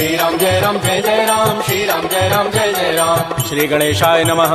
श्री राम जय राम जय जय राम, श्री राम जय राम जय जय राम। श्री गणेशाय नमः।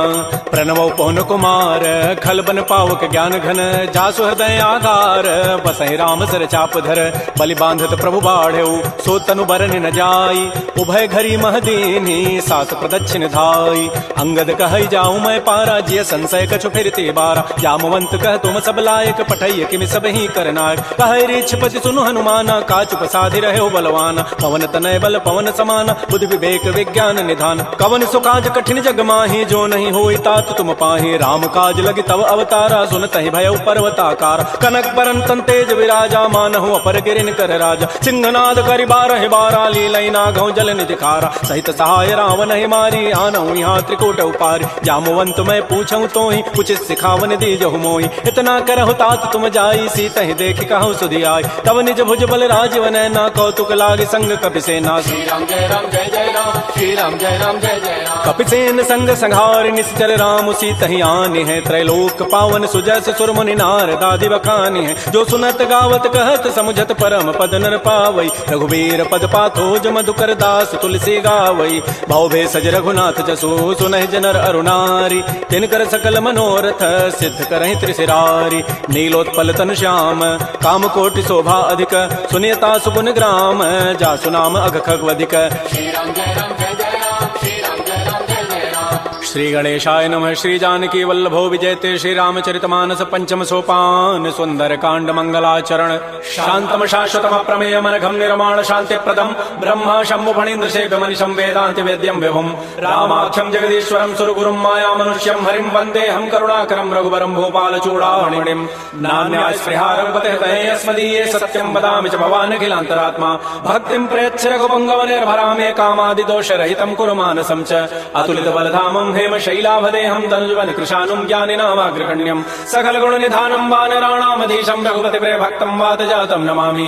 प्रणवो पवन कुमार, खल बन पावक ज्ञान घन, जासु हृदय आधार, बसहि राम सर चाप धर, बलि बांधत प्रभु बाढ़ऊ, सो तनु बरन न जाई, उभय घरी महदीनी, सास प्रदक्षिण धाई। अंगद कहई जाऊं मैं पारा, जिय संशय कछु फिरते बारा, जामवंत कह तुम सब लायक, पठैय किमि सब ही करनायक। कहै रीछपति सुनु हनुमाना, काचुप साधि रहे बलवाना, पवन तनय बल पवन समाना, बुद्धि विवेक विज्ञान निधान। कवन सुकाज कठिन जग माही, जो नहीं होई तात तुम पाही, राम काज लगी तव अवतारा, सुनतहि भयउ पर्वताकार। कनक बरन तन तेज विराजा, मानहु अपर गिरिन कर राजा, सिंहनाद करि बारहि बारा, लीलई नागहु जल निधि खारा। सहित सहाय रावण ही मारी, आनहु यहाँ त्रिकूट उपारी। जामवंत मैं पूछऊं तोहि, उचित सिखावन दीजहु मोहि। इतना करहु तात तुम जाई, सीतहि देखि कहु सुधि आई। तब निज भुज बल राजीव नैना, कौतुक लागे संग कपिसेना। श्री राम जय राम जय जय राम, श्री राम जय राम जय जय राम। कपिसेन संग संहार, निश्चर राम सीतहि आने हैं, त्रैलोक पावन सुजस सुरमुनि नारदादि बखाने हैं। जो सुनत गावत कहत समुझत परम पद नर पावई, रघुबीर पद पाथो मधुकर दास तुलसी गावई। भाव भेषज रघुनाथ जसो, सुनहि जनर अरुणारी, तिनकर सकल मनोरथ सिद्ध करहि त्रिशिरारी। नीलोत्पल तनु श्याम, काम कोटि शोभा अधिक, सुनियता सुगुन ग्राम, जासु नाम अघ खगवधिक। श्री राम जय राम जय जय राम, श्री राम जय राम जय जय राम। श्री गणेशाय नमः। श्री जानकी वल्लभो विजयते, श्री रामचरितमानस पंचम सोपान, सुंदर कांड मंगलाचरण। शांतम शाश्वतम प्रमेय मनघम निर्माण शांति प्रदम, ब्रह्मा शंभु फणीन्द्र सेव्य मनिषं वेदांति वेद्यम विभुम। रामाख्यम जगदीश्वरम सुरगुरुम माया मनुष्यम हरिम वंदे हम करुणाकरम रघुवरम भूपाल चूड़ामणिम। नान्या स्पृहा रघुपते हृदये अस्मदीये, सत्यम वदामि च भवान् अखिलान्तरात्मा। भक्तिं प्रयच्छ रघुपंगव निर्भरामे, कामादि दोष रहितं कुरु मानसं च। अतुलित बलधामं हेम शैलाभदेहं, तनुजवन कृशानुं ज्ञानिनामाग्रगण्यं, सकल गुण निधानं वानराणामधीशं, रघुपति प्रिय भक्तं वातजातं नमामि।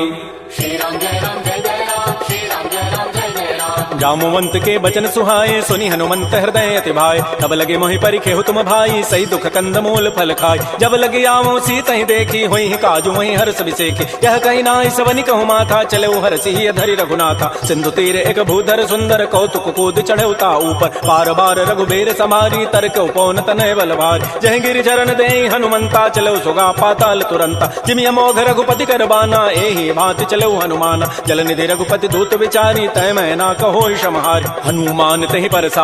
श्री राम जय राम जय जय राम, श्री राम जय राम जय जय राम। जामवंत के बचन सुहाए, सुनि हनुमंत हृदय अति भाए। तब लगे मोहि परिखेहु तुम भाई, सही दुख कंद मूल फल खाय। जब लगे आवो सीतहि देखी, होई काजु मोहि हर्ष विसेखी। यह कही नाहि सवनि कहु माथा, चलेउ हरषि धरि रघुनाथा। सिंधु तीर एक भूधर सुंदर, कौतुक कूद चढ़ेउ ता ऊपर। बार बार रघुबीर समारी, तर्क उपौन तनय बल भारी। जह गिरि चरण देहि हनुमंता, चलेउ सुगा पाताल तुरंता। जिमि अमोघ रघुपति कर बाना, एहि भांति चलेउ हनुमाना। जल निधि रघुपति दूत विचारी, तय मैं ना कहो क्षमहारि। हनुमान तहि परसा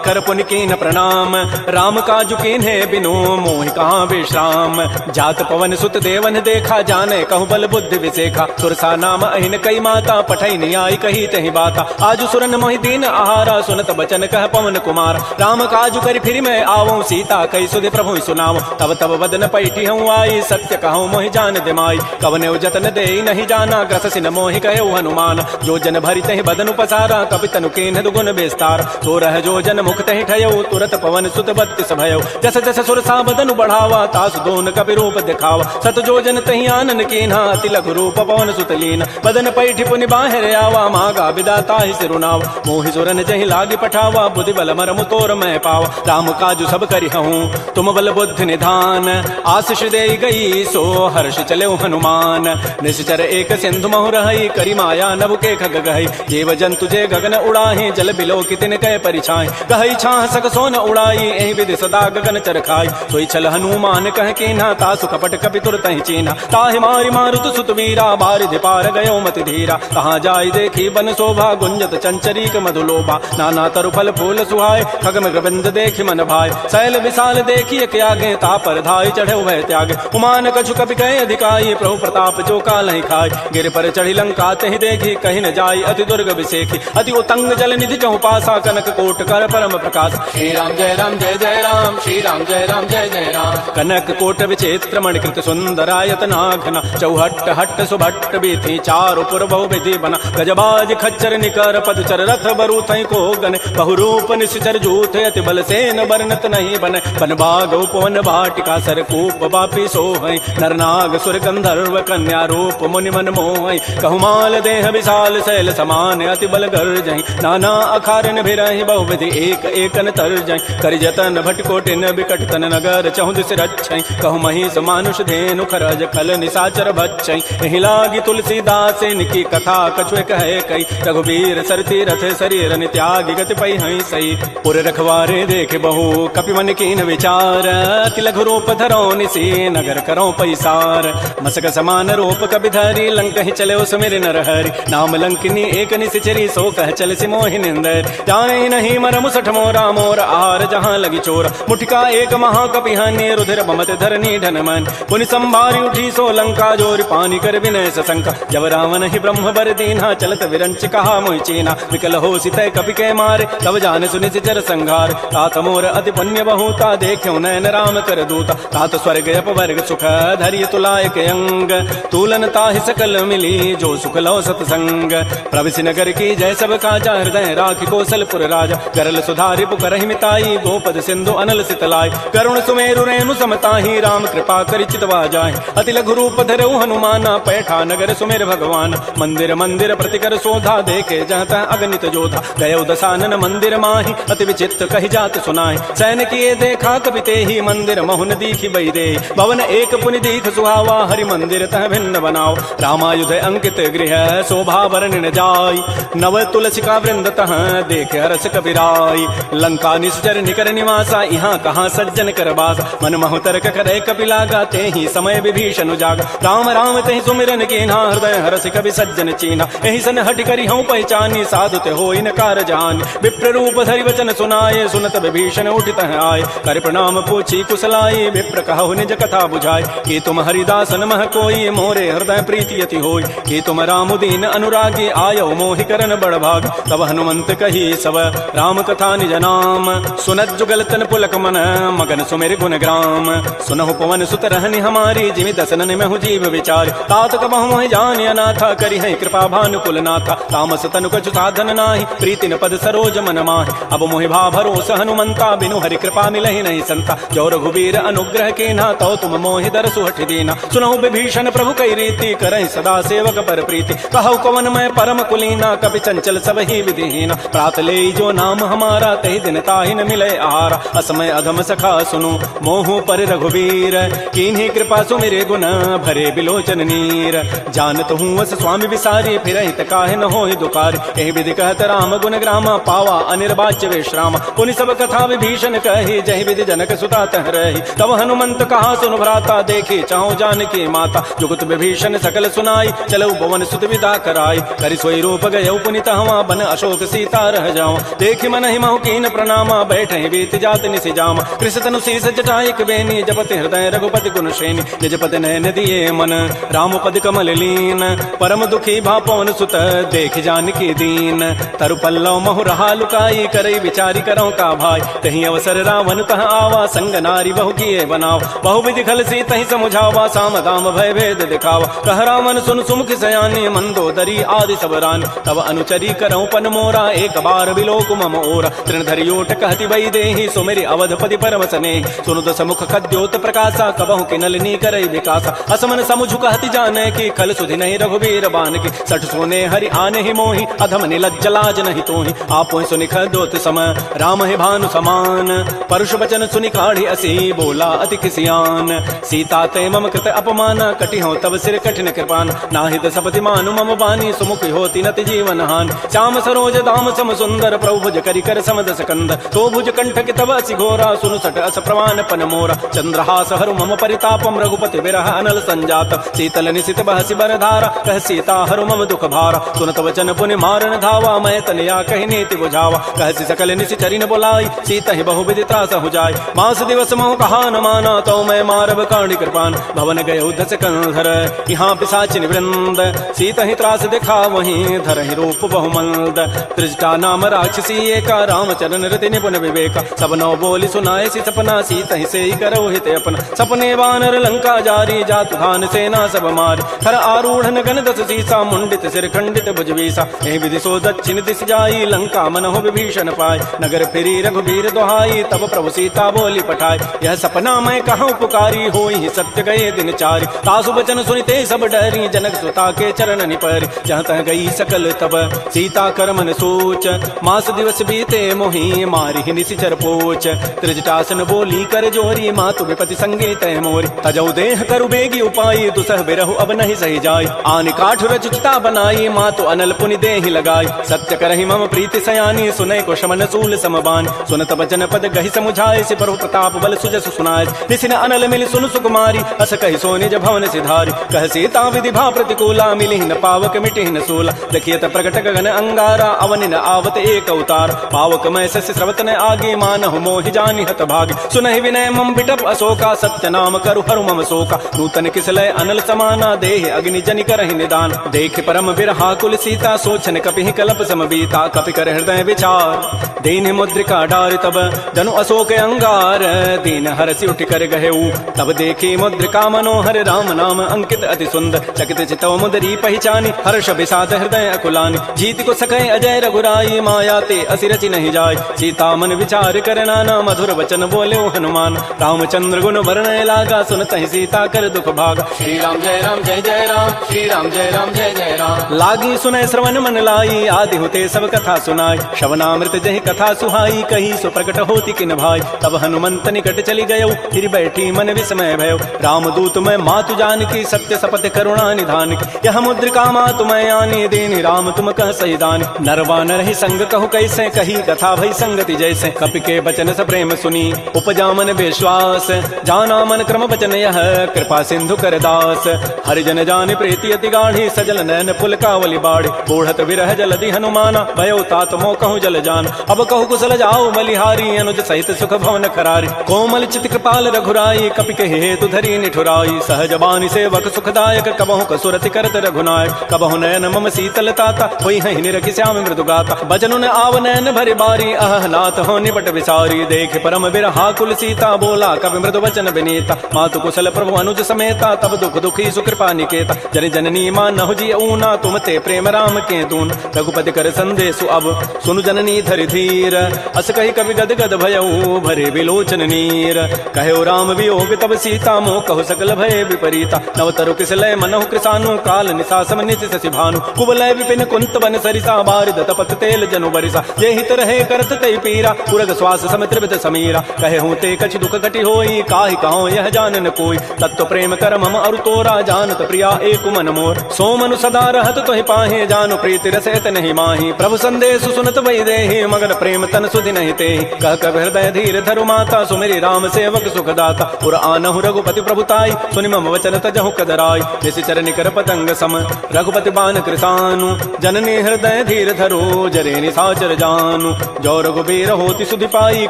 कर पुनि कीन प्रणाम, राम काजु कीन्हे बिनु मोहि कहाँ विश्राम। जात पवन सुत देवन देखा, जाने कहु बल बुद्धि विसेखा। सुरसा नाम अहिन कई माता, पठई नियाई कही तहि बाता। आजु सुरन मोहि दीन आहारा, सुनत बचन कह पवन कुमार। राम काजु करि फिर मैं आवऊं, सीता कई सुधि प्रभु सुनाव। तब तब बदन पैठी हूँ आई, सत्य कहूँ मोहि जान दिमाई। कवने जतन दे नहीं जाना, ग्रस सिन मोहि कहे हनुमान। जो जन भरि तहि बदन उपसारा, कपि तनु कीन्ह दुगुन विस्तार। तो रह जो जन मुख तहि ठयऊ, तुरत पवन सुत बत्तिस भयऊ। जस जस सुरसा बदन बढ़ावा, तासु दोन कपि रूप दिखावा। सत जो जन तहि आनन कीन्हा, अति लघु रूप पवन सुत लीन। बदन पैठी पुनि बाहिर आवा, मागा विदाता ही सिरुनाव। मोहि सुरन जहि लागी पठावा, बुद्धि बल मरमु तोर मैं पावा। राम काजु सब करिहऊँ, तुम बल बुद्धि निधान। आशीष दे गई सो हर्ष चलेउ हनुमान। निश्चर एक सिंधु महु रहई, करि माया नभ के खग गहई। जीव जंतु जे गगन उड़ाही, जल बिलो कितिन कै परिछाई। गहई छाह सक सोन उड़ाई, एहि विधि सदा गगन चरखाई। सोई छल हनुमान कह कीन्हा, तासु कपट कपि तुरतहि चीन्हा। ताहि मारि मारुत सुत वीरा, बारिधि पार गयो मति धीरा। कहाँ जाई देखी बन शोभा, गुंजत चंचरीक मधुलोभा। नाना तरु फल फूल सुहाय, खगम गबंद देखि मन भाय। शैल विशाल देखिए त्यागे, ता पर धाय चढ़े भय त्यागे। उमान कछु कपि कहे अधिकाई, प्रभु प्रताप जो काल ही खाय। गिर पर चढ़ी लंका तहि देखी, कहि न जाई अति दुर्ग विसेखी। अति उतंग जल निधि चहु पासा, कनक कोट कर परम प्रकाश। श्री राम जय राम जय जय राम, श्री राम जय राम जय जय राम। कनक कोट विचित्र मणिकृत सुंदरायत नाघना। चौहट्ट हट्ट सुभट्ट बीथी, चारु पुर बहु विधि बना। गजबाज खच्चर निकर पदचर, रथ बरु थई को गने। बहुरूप निश्चर जूथ, अति बल सेन बरनत नहीं बने। बन बाग उपवन भाटिका, सरकूप बापी सोहई। नरनाग सुर गंधर्व कन्या, रूप मुनि मन मोहई। कहु माल देह विशाल, शैल समान अति बल गर्ज जाई, नाना अखारन भिरहि बहुविधि एक एकन तर जाई, करि जतन भटकोटिन बिकट तन नगर चहुँ दिस रक्षई, कहु महिष मानुष धेनु खरज खल निसाचर बच्चई, एहि लागी तुलसीदास इनकी कथा कछुए कहे कई, रघुबीर सरती रथ शरीर त्यागी गति पै हई सई, पुर रखवारे देख बहु कपि मन कीन विचार, तिलघु रूप धरो निसी नगर करो पैसार, मसक समान रूप कपि धरी लंक ही चले सुमिर नर हरि, नाम लंकिनी एक निसिचरी सो कह चल सि मोहि निंदर, जाने नहीं मर मुसठ मोरा मोर आहार जहाँ लगी चोर, मुठिका एक महाकपि हनि रुधिर बमत धरनी ढन मन, पुनि संभारी उठी सो लंका जोर पानी कर विनय सशंका, जब रावण ही ब्रह्म बर दीन्हा चलत विरंच कहा मोहि चीना, विकल हो सितय कपि के मारे तब जान सुनि सिचर संघार, तात मोर अति पुण्य बहुता देखो नयन राम कर दूता, तात स्वर्ग अपवर्ग सुख धैर्य तुलाय के अंग, तूलन ताहि सकल मिली जो सुख लो सतसंग, प्रविशि नगर की जय सब काजा हृदय राखि कौशलपुर राजा, करल सुधारि पुकरहि मिताई गोपद सिंधु अनल सितलाय, करुण सुमेरु रेणु समताहि राम कृपा करि चितवा जाय, अति लघु रूप धरऊ हनुमाना पैठा नगर सुमेर भगवान, मंदिर मंदिर प्रतिकर शोधा देखे जहता अगणित जोधा, गयो दसानन मंदिर माहि अति विचित्र कहि जात सुनाय, सैन किए देखा कपि तेहि मंदिर महुन दीखि बई दे, भवन एक पुनि दीख सुहावा हरि मंदिर तह भिन्न बनाओ, रामायुध अंकित गृह शोभा वर्णन जाय, नव तुलसिका वृंद तह देख हरस कबीराय, लंका निश्चर निकर निवासा यहाँ कहाँ सज्जन कर बास, मन महु तर्क करे कपिला ते ही समय विभीषण जागा, राम राम ते सुमिरन कीन्हा हृदय हरस कवि सज्जन चीना, एहि सन हटि करि हूँ पहचानी साधु ते होई न कार जान, विप्र रूप धरि वचन सुनाए सुनत विभीषण उठित आए, कर प्रणाम पूछी कुशलाई विप्र कहु निज कथा बुझाई, कि तुम हरिदासन मह कोई मोरे हृदय प्रीति अति होई, कि तुम राम दीन अनुरागी आयो मोहि करन बड़ भाग, तब हनुमंत कही सब राम कथा निज नाम, सुनत जुगल तन पुलक मन मगन सुमिर गुण ग्राम, सुनहु पवन सुत रहनि हमारी जिमि दसनन में हूँ जीव विचार, तात कबहु मोहि जानि अनाथा करि है कृपा भानुकुल नाथा, तामस तनु कछु साधन नाही प्रीति न पद सरोज मन माहि, अब मोहि भा भरोस हनुमंता बिनु हरि कृपा मिलहि नहीं संता, जो रघुबीर अनुग्रह कीन्हा तो तुम मोहि दर सुहठ दीना, सुनहु विभीषण प्रभु कई रीति करहि सदा सेवक पर प्रीति, कहु कवन मैं परम कुलीना कपि चंचल सब ही विधिहीना, प्रात ले जो नाम हमारा तहि दिन ताहि न मिले आहारा, असमय अधम सखा सुनु मोहु पर रघुबीर, कीन्ही कृपा सुमिरे गुण भरे बिलोचन नीर, जानत हूँ वस स्वामी विसारी फिर काहे न होहि दुखारी, एहि विधि कहत राम गुण ग्रामा पावा अनिर्वाच्य विश्राम, पुनि सब कथा विभीषण कही जहि विधि जनक सुता तह रही, तब हनुमंत कहा सुन भ्राता देखी चाहु जानकी माता, जुगत विभीषण सकल सुनाई चलऊ भवन सुत विदा कराई, करि सोई रूप गयऊ पुनि तहवा बन अशोक सीता रह जावा, देखि मन ही महु कीन प्रणामा बैठे बीत जात निसि जामा, कृष तनु शीस जटाइक बेनी जपति हृदय रघुपति गुण श्रेणी, जजपति नयन दिए मन राम पद कमल लीन, परम दुखी भा पवन सुत देख जानकी दीन, तरु पल्लव महु रहा लुकाई करई विचारी करो का भाई, तही अवसर रावण तह आवा संग नारी बहु किए बनाव, बहु विधि खल सी तही समुझावा साम दाम भय भेद दिखावा, कह रावण सुन सुमुख सयानी मंदोदरी आदि सब रानी, तब अनुचरी करऊं पन मोरा एक बार बिलोक मम ओरा, तृणधरि ओट कहति बई देहि सुमेरि अवधपति परम स्नेह, सुनु दस मुख खद्योत प्रकाशा कबहु किनलनी करई विकासा, असमन समुझ कहति जाने की खल सुधि नहीं रघुबीर बान की, सठ सोने हरि आने ही मोहि अधम निलज्ज लाज नहीं तोहि, आपो सुनि खद्योत सम राम है भानु समान, परुष वचन सुनि काढ़ी असी बोला अति किसियान, सीता ते मम कृत अपमान कटि हो तब सिर कठिन कृपान, नाहि दस पति मानु मम बानी सुमुख होती नति जीवन हान, श्याम सरोज दाम सम सुंदर प्रभु भुज करि कर समदस कंद, तो भुज कंठ कि तब असि घोरा सुनु सट अस प्रमाण पन मोरा, चंद्रहास हरु मम परितापम रघुपति विरह अनल संजात, शीतल निशित बहसि बर धारा कह सीता हरु मम दुख भारा, सुनत वचन पुनि मारन धावा मैं तनया कहि नीति बुझावा, कहसि सकल निशि चरिन बोलाई सीता ही बहु विधि त्रास हो जाय, मास दिवस महु कहा न माना तो मैं मारब काढ़ी कृपान, भवन गयो दस कंधर यहाँ पिशाचिन वृंद, सीता ही त्रास दिखा वहीं धर ही रूप बहुमंद, त्रिजटा नाम राक्षसी एका रामचरण रति निपुण विवेका, सब नौ बोली सुनाए सी सपना सीता ही से ही करो हित अपना, सपने वानर लंका जारी जातु धान सेना सब मारी, हर आरूढ़ गण दस सीसा मुंडित सिर खंडित भुजवीसा, एहि विधि सो दक्षिण दिस जाई लंका मन हो विभीषण पाए, नगर फिरी रघुबीर दोहाई तब प्रभु सीता बोली पठाई, यह सपना मैं कहूँ पुकारी होई सत्य गए दिन चारि, तासु वचन सुनिते सब डरी जनक सुता के चरण निपरि, जहाँ तह गई सकल तब सीता सीता कर मन सोच, मास दिवस बीते मोही मारी निशिचर पोच। त्रिजटासन बोली कर जोरी, मातु विपति संगे तय मोरी। तजौ देह करु बेगी उपाई, दुसह बिरहु अब नहीं सही जाय। आनि काठ रचिता बनाई, मातु अनल पुनि देहि लगाई। सत्य करहि मम प्रीति सयानी, सुनै को शमन सूल समबान। सुनत बचन पद गहि समुझाए, सिपरु प्रताप बल सुजस सुनाय। निसिन अनल मिल सुन सुकुमारी, अस कहि सो निज भवन सिधारी। कह सीता विधि भा प्रतिकूला, मिलिहि न पावक मिटिहि न सूला। देखियत प्रगट गगन अंगारा, अवनि न आवत एक अवतार। पावक मैं शशि स्रवत न आगे, मानहु मोहि जानि हत भागे। सुनहि विनय मम बिटप अशोका, सत्य नाम करु हरु मम शोका। नूतन किसलय अनल समाना, देहि अग्नि जनि करहि निदान। देख परम बिरहा कुल सीता, सोचन कपिहि कलप समबीता। कपि कर हृदय विचार, दीन मुद्रिका डारि तब जनु अशोक अंगार। दीन हरसि उठि कर गहेऊ, तब देखी मुद्रिका मनोहर। राम नाम अंकित अति सुंदर, चकित चितव मुदरी पहचानी। हर्ष विषाद हृदय अकुलानी, जीत को सकै अजय रघुराई। माया ते असि रचि नहीं जाय, सीता मन विचार कर नाना। मधुर वचन बोले हनुमान, रामचंद्र गुण वर्णय लागा। सुनतहि सीता कर दुख भागा। श्री राम जय राम जय जय राम, श्री राम जय राम जय जय राम। लागी सुनय श्रवण मन लाई, आदि होते सब कथा सुनाई। श्रवणामृत जहि कथा सुहाई, कही सो प्रकट होती किन भाई। तब हनुमंत निकट चली गयो, फिर बैठी मन विस्मय भयो। रामदूत मैं मातु जानकी, सत्य सपथ करुणा निधान की। यह मुद्रिका मातु मैं आनी, देनि राम तुम कह सही दानी। नरवा नर ही संग कहु कैसे, कही कथा भई संगति जैसे। कपि के बचन स प्रेम सुनी, उपजा मन विश्वास। जाना मन क्रम बचन यह, कृपा सिंधु कर दास। हरिजन जान प्रीति अति गाढ़ी, सजल नयन पुलकावली बाढ़ी। बूढ़त विरह जलधि हनुमाना, भयो तात मोह कहूँ जल जान। अब कहु कुशल जाओ बलिहारी, अनुज सहित सुख भवन करारी। कोमल चित कृपाल रघुराई, कपि के हेतु धरी निठुराई। सहज बानी सेवक सुखदायक, कबहु कसुरति करत रघुनायक। कबहु नयन मम शीतल ताता, होई है निरखि श्याम मृदु गाता। बचनु न आव नयन भरि बारी, अह नाथ हो निपट विसारी। देख परम बिरहा कुल सीता, बोला कवि मृदु वचन विनीता। मातु कुशल प्रभु अनुज समेता, तब दुख दुखी सुकृपा निकेता। जन जननी मानहु जी ऊना, तुम ते प्रेम राम के दून। रघुपति कर संदेशु अब, सुनु जननी धरि धीर। अस कहि कवि गद गद भयऊ, भरे विलोचन नीर। कहो राम वियोग तब सीता, मोह कहु सकल भय विपरीता। नव तरु किसलय मनहु कृसानु, काल निशा सम निशि शशि भानु। कुवलय विपिन कुंत बन सरिसा, बारिद तपत तेल जनु बरिसा। जे हित रहे करत तै पीरा, पुरग श्वास सम त्रिविध समीरा। कहे हूँ ते कछि दुख घटी होई, काहि कहो यह जान न कोई। तत्व प्रेम कर मम अरु तोरा, जानत प्रिया एक मन मोर। सो मनु सदा रहत तोहि पाहे, जानु प्रीति रसयत नहीं माही। प्रभु संदेश सुनत वै देहि, मगन प्रेम तन सुधि नहीं तेहि। कह कव हृदय धीर धरु माता, सुमिरि राम सेवक सुखदाता। पुर आनहु रघुपति प्रभुताई, सुनि मम वचन तजहु कदराई। निशिचर निकर पतंग सम, रघुपति बान कृसानु। जननी हृदय धीर धरो, जरे निशाचर जानु। जो रघुबीर होति सुधि पाई,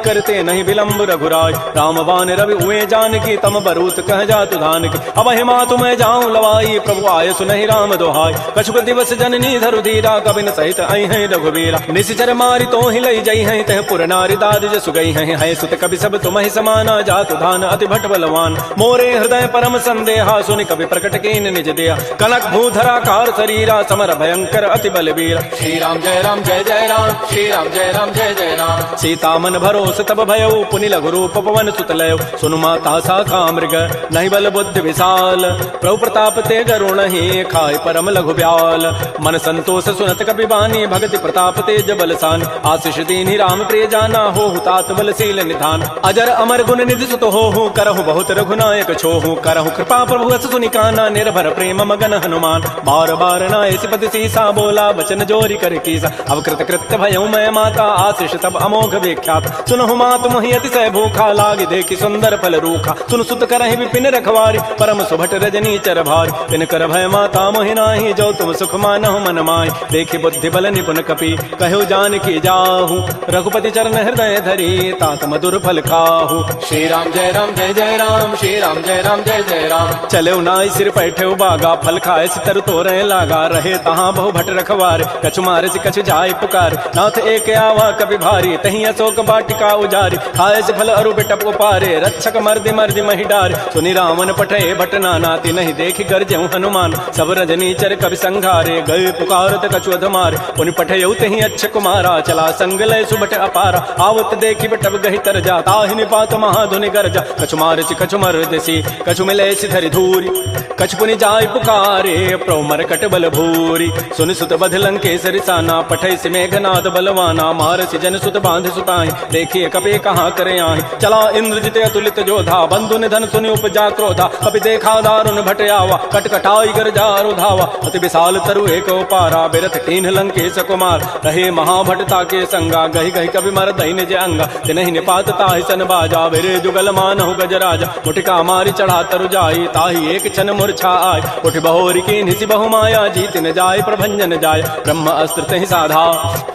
करते नहीं विलंब रघुराई। राम बान रवि उए जानकी, तम बरूत कह जातु धान की। अब हे मातु मैं जाऊं लवाई, प्रभु आय सुनहि राम दोहाई। कछुक दिवस जननी धरु धीरा, कबिन सहित आई है रघुबीरा। निशिचर मारि तो ही लई जई है, तह पुर नारि दाद जसु गई है। सुत कवि सब तुम ही समाना, जातु धान अति भट बलवान। मोरे हृदय परम संदेहा, सुनि कवि प्रकट कीन निज दिया। कनक भूधरा कार शरीरा, समर भयंकर अति बलबीरा। श्री राम जय राम जय जय राम, श्री राम जय राम जय जय राम। सीता मन भरोस तब भयऊ, पुनि लघु रूप पवन सुत लयो। सुनु माता शाखा मृग, नहीं बल बुद्धि विशाल। प्रभु प्रताप ते गरुण ही, खाय परम लघु ब्याल। मन संतोष सुनत कपि बानी, भगति प्रताप तेज बलसान। आशीष दीनि राम प्रिय जाना, हो तात बलशील निधान। अजर अमर गुण निधि सुत हो, करहु बहुत रघुनायक छोहु। करहु कृपा प्रभु अस सुनि काना, निर्भर प्रेम मगन हनुमान। बार बार नाय सिपति सीसा, बोला वचन जोरी कर कीसा। अब कृत कृत्य भयऊ मैं माता, आशीष तब अमोघ विख्यात। सुनहु मातु मोहि अतिशय भूखा, लागे देखि सुंदर फल रूखा। सुन सुत करहि विपिन रखवारी, परम सुभट रजनी चर भारी। तिन कर भय माता मोहि नाही, जो तुम सुख मानहु मन माहि। देखि बुद्धि बल निपुण कपि, कहो जानकी जाहु। रघुपति चरण हृदय धरी, तात मधुर फल खाहु। श्री राम जय राम जय जय राम, श्री राम जय राम जय जय राम। चले नाई सिर पैठे बागा, फल खाए सितर तोरे लागा। रहे तहाँ बहु भट रखवार, कछु मारे से कछु जाय पुकार। नाथ एक आवा कवि भारी, तही अशोक बाटिका उजारी। खाए से फल अरु बिटप उपारे, रक्षक मर्दि मर्दि महि डार। सुनि रावण पठे भट नाना, तिनहि देखि गरजहु हनुमान। सब रजनी चर कवि संघारे, गए पुकारत कछु अधमार। पुनि पठयउ तहि अच्छ कुमारा, चला संग लय सुबट अपारा आवत देखी बटब गही तर जा ताहि निपात महाधुनि गरजा कछु मारचि कछु मर्दसी कछु मिले सिधरि धूरी कछु पुनि जाय पुकारे प्रभु मरकट बल भूरी सुनि सुत बध लंकेसरि साना पठै सि मेघनाद बलवाना मारसि जन सुत बांध सुताहि देखिए कपि कहाँ करे आहि चला इंद्रजित अतुलित जोधा बंधु निधन सुनि उपजा क्रोधा कपि देखा दारुण भट आवा कटकटाई गरजारु धावा अति विशाल तरु एको पारा बिरथ कीन्ह लंकेश कुमार रहे महाभटता के संगा गही गही कवि मर दही निज अंगा तिनहि निपात ताहि सन बाजा बिरे जुगल मानहु गजराजा मुटिका मारी चढ़ा तरु जाई ताहि एक छन मूर्छा आय उठ बहोरी की निसि बहु माया जीत न जाय प्रभंजन जाय ब्रह्म अस्त्र तहि साधा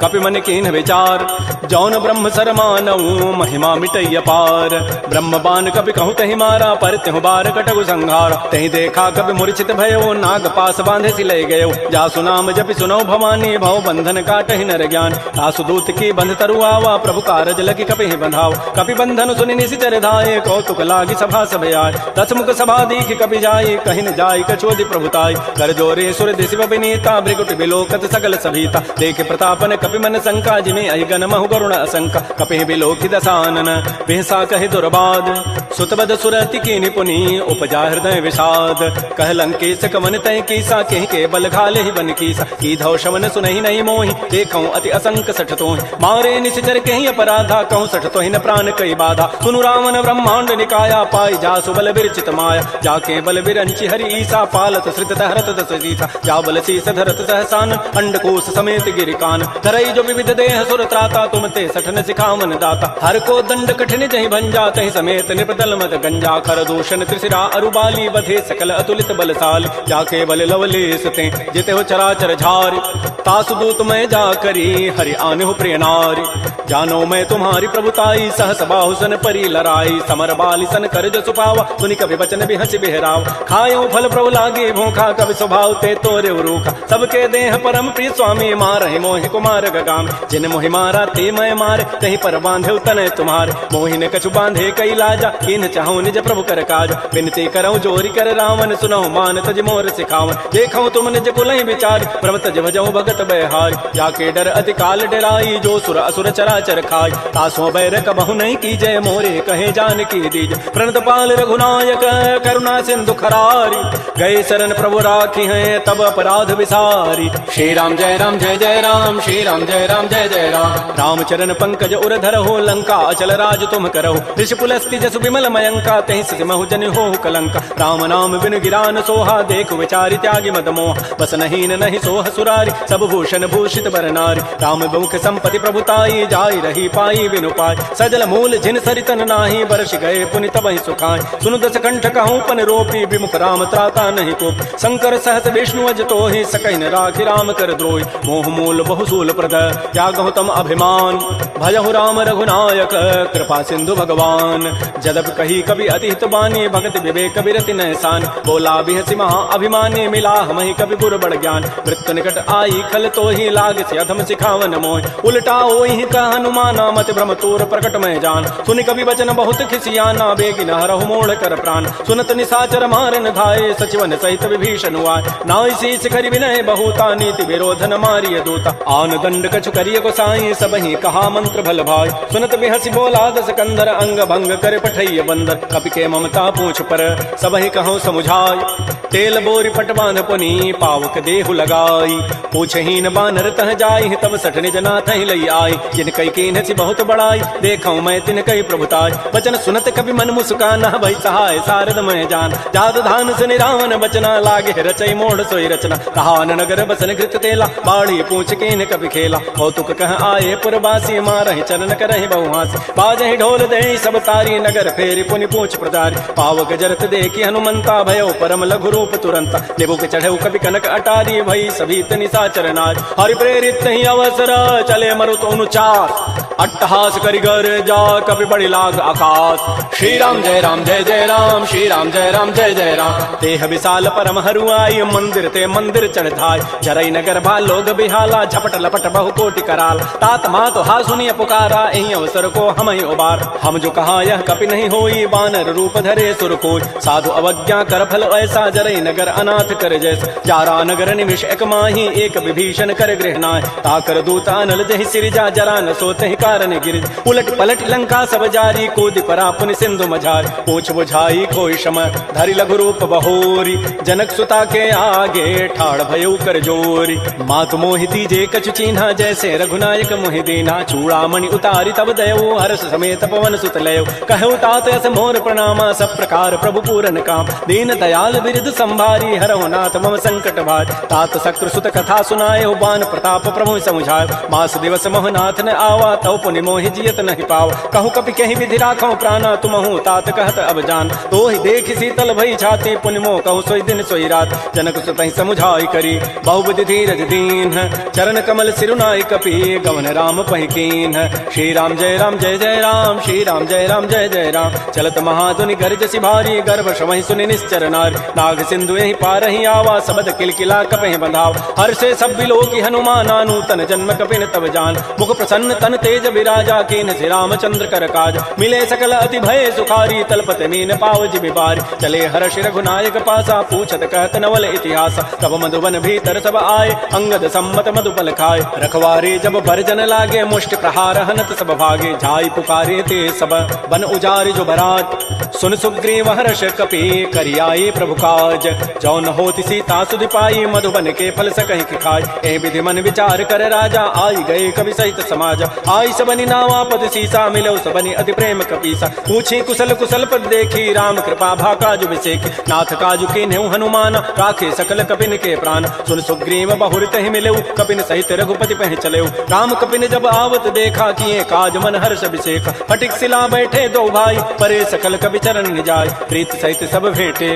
कपि मन कीन्ह विचार जौन ब्रह्म सर मानऊ महिमा मिटैय पार ब्रह्म बान कपि कहु तहि मारा पर त्यहु बार कटगु संहार तहि देखा कपि मूर्छित भयो नाग पास बांधे सि लय गयो जासु नाम जपि सुनौ भवानी भव बंधन काटहि नर ज्ञान तासु दूत की बंध तरु आवा प्रभु कारज लगी कपि बंधाव कपि बंधन सुनि निशिचर धाये कौतुक लागी सभा सब आय दस मुख सभा दीख कपि जाय कहि न जाय कछोदि प्रभुताय कर जोरे सुर दिशि विनीता भृगुट बिलोकत सकल सभीता देख प्रतापन कपि मन शंका जिमे अहिगन महु गरुण असंका कपि बिलोकि दसानन बिहसा कहि दुर्बाद सुतबद सुरति की निपुनि उपजा हृदय विषाद कह लंकेश कवन तय कीसा कहि के बल घाले ही बन कीसा की धौ शवन सुनहि नहीं मोहि देखौ अति असंक सठ तोहि मारे निशिचर कहि अपराधा कहूँ सठ तोहि न प्राण कई बाधा सुनु रावण ब्रह्मांड निकाया पाई जासु बल विरचित माया जाके बल विरंचि हरि ईसा पालत श्रित हरत दस सीसा जा बल शीस धरत सहसान अंडकोश समेत गिरिकान धरई जो विविध देह सुर त्राता तुम ते सठन सिखावन दाता हर को दंड कठिन जहि भंजा तहि समेत निपदल मत गंजा कर दूषण त्रिशिरा अरुबाली बधे सकल अतुलित बलशाली जाके बल लवलेस ते जिते हो चराचर झारि तासु दूत मैं जा करी हरि आने हो प्रिय नारी जानो मैं तुम्हारी प्रभुताई सहस बाहु सन परी लराई समर बाली सन करज सुपावा सुनि कवि वचन बिहसि बिहराव खायो फल प्रभु लागे भूखा कवि स्वभाव ते तोरे रूखा सबके देह परम प्रिय स्वामी मारहि मोहि कुमार गगाम जिन मोहि मारा ते मैं मारे कहीं पर बांधे तनय तुम्हारे मोहि ने कछु बांधे कई लाजा किन चाहूं निज प्रभु कर काज विनती करऊं जोरी कर रावण सुनहु मान तज मोर सिखावन देखऊं तुम निज कुलहि विचार प्रभ तज भजऊं भगत बहारी जाके डर अति काल डराई जो सुर असुर चराचर खाई तासो बैर कबहु नहीं की जय मोरे कहे जान की दीज प्रणत पाल रघुनायक करुणा सिंधु खरारी गए शरण प्रभु राखी हैं तब अपराध विसारी श्री राम जय राम जय जय राम श्री राम जय राम जय जय राम राम चरण पंकज उर धरहो लंका अचल राज तुम करहो ऋषि पुलस्ति जसु विमल मयंका तहि सिमहु जन हो कलंका राम नाम बिनु गिरान सोहा देख विचारि त्यागी मद मोह बस नहीं नहीं सोह सुरारी सब भूषण भूषित बर नारी राम मुख संपति प्रभुताई जाय रही पाई बिनु पाई सजल मूल जिन सरितन नाही बरस गए पुनि तबहि सुखाय सुनु दस कंठ कहूँ पन रोपी विमुख राम त्राता नहीं को शंकर सहस विष्णु अज तो ही सकहि न राखि राम कर द्रोही मोह मूल बहुसूल प्रद त्यागहु तम अभिमान भजहु राम रघुनायक कृपा सिंधु भगवान जदब कही कवि अतिहित बानी भगत विवेक विरति नहसान बोला बिहसि महा अभिमानी मिला हमहि कवि गुर बड़ ज्ञान मृत्यु निकट आई खल तो ही लाग से अधम सिखावन मोह उल्टा ओहि कह हनुमाना मत भ्रम तोर प्रकट में जान सुनि कवि वचन बहुत खिसियाना बेगिन हरहु मोड़ कर प्राण सुनत निसाचर मारन धाये सचिवन सहित विभीषण हुआ नाई शीस करि विनय बहुता नीति विरोधन मारिय दूता आन दंड कछु करिय गोसाई सबहि कहा मंत्र भल भाई सुनत बिहसि बोला दस कंधर अंग भंग कर पठैय बंदर कपि के ममता पूछ पर सबहि कहूँ समुझाय तेल बोरी पट बांध पुनि पावक देहु लगाई पूछहीन बानर तह जाई तब सठ निज नाथ ही लई आई जिन कई कीन सी बहुत बड़ाई देखऊं मैं तिन कई प्रभुताई वचन सुनत कभी मन मुस्काना भई सहाय सारद मैं जान जात धान सुनि रावण बचना लागे रचई मोड़ सोई रचना कहान नगर बसन घृत तेला बाड़ी पूछ कीन कभी खेला कौतुक कह आए पुरवासी मारहि चरण करहि बहुहासी बाजहि ढोल देहि सब तारी नगर फेरि पुनि पूछ प्रजारी पावक जरत देखी हनुमंता भयो परम लघु रूप तुरंता देवुक चढ़ऊ कभी कनक अटारी भई सभी निशाचर नाज हरि प्रेरित ही अवसर चले मरुत अनुचार अट्टहास करिगर जा कभी बड़ी लाग आकाश। श्री राम जय राम जय जय राम, श्री राम जय राम जय जय राम। तेह विशाल परम हरुआई, मंदिर ते मंदिर चढ़ाई। जरई नगर भा लोग बिहाला, झपट लपट बहु कोटि कराल। तात मात हा सुनिय पुकारा, एहि अवसर को हम ही उबार। हम जो कहा यह कपि नहीं होई, बानर रूप धरे सुर कोई। साधु अवज्ञा कर फल ऐसा, जरई नगर अनाथ कर जैसा। जारा नगर निमिष एक माही, एक विभीषण कर गृहनाय। ताकर दूत अनल जहि सिरिजा, जरा न सोते ही कारण गिरिज। उलट पलट लंका सब जारी, कूदि परा पुनि सिंधु मझारी। पूछ बुझाई खोई शम, धरि लघु रूप बहोरी। जनक सुता के आगे ठाड़ भयउ कर जोरी। मातु मोहिती जे कछु चीन्हा, जैसे रघुनायक मोहि दीना। चूड़ामणि उतारी तब दयऊ, हर्ष समेत पवन सुत लयऊ। कहु तात यस मोर प्रणामा, सब प्रकार प्रभु पूरन काम। दीन दयाल बिरद संभारी, हरहु नाथ मम संकट भार। तात शक्र सुत कथा सुनाए, बान प्रताप प्रभु समुझाए। मास दिवस मोहनाथ न आवा, तव पुनि मोहि जियत नहीं पाव। कहु कपि कहीं विधि राखौ प्राणा, तुमहु तात कहत अब जान। तो ही देख शीतल भई छाती, पुनि मोह कहु सोई दिन सोई रात। जनक सुत समुझाई करी, बहुबुद्धि धीरज दीन। चरण कमल सिरुनाई कपि, गवन राम पहि कीन। श्री राम जय राम जय जय राम, श्री राम जय राम जय जय राम। चलत महाधुनि गर्ज सिभारी, गर्भ श्रवहि सुनि निश्चर नारी। नाग सिंधु यहि पारहि आवा, सबद किलकिला कपहि बंधाव। हर्षे सब बिलोकी हनुमाना, नूतन जन्म कपिन तब जान। मुख प्रसन्न तन तेज विराजा, कीन श्री रामचंद्र कर काज। मिले सकल अति भय सुखारी, तलपत मीन पाव जिमि बारी। चले हर्ष रघुनायक पासा, पूछत कहत नवल इतिहास। तब मधुबन भीतर सब आए, अंगद सम्मत मधुपल खाए। रखवारे जब बरजन लागे, मुष्टि प्रहार हनत सब भागे। जाई पुकारे ते सब, बन उजारि जो बरात। सुन सुग्रीव हर्ष कपि, करियाए प्रभु काज। जौ न होति सीता सुधि पाई, मधुबन के फल सकहि कि खाय। ए विधि मन विचार कर राजा, आई गए कवि सहित समाज। आई सबनि नावा पद सीसा, मिलो सबनि अति प्रेम कपीसा। पूछी कुशल कुशल पद देखी, राम कृपा भा काजु विसेखी। नाथ काजु कीन्हु हनुमान, राखे सकल कपिन के प्राण। सुन सुग्रीव बहुर तहि मिलेउ, कपिन सहित रघुपति पहि चलेउ। राम कपिन जब आवत देखा, किए काज मन हर्ष अभिषेक। फटिक सिला बैठे दो भाई, परे सकल कवि चरण निजाय। प्रीत सहित सब भेटे,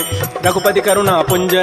रघुपति करुणा पुंज।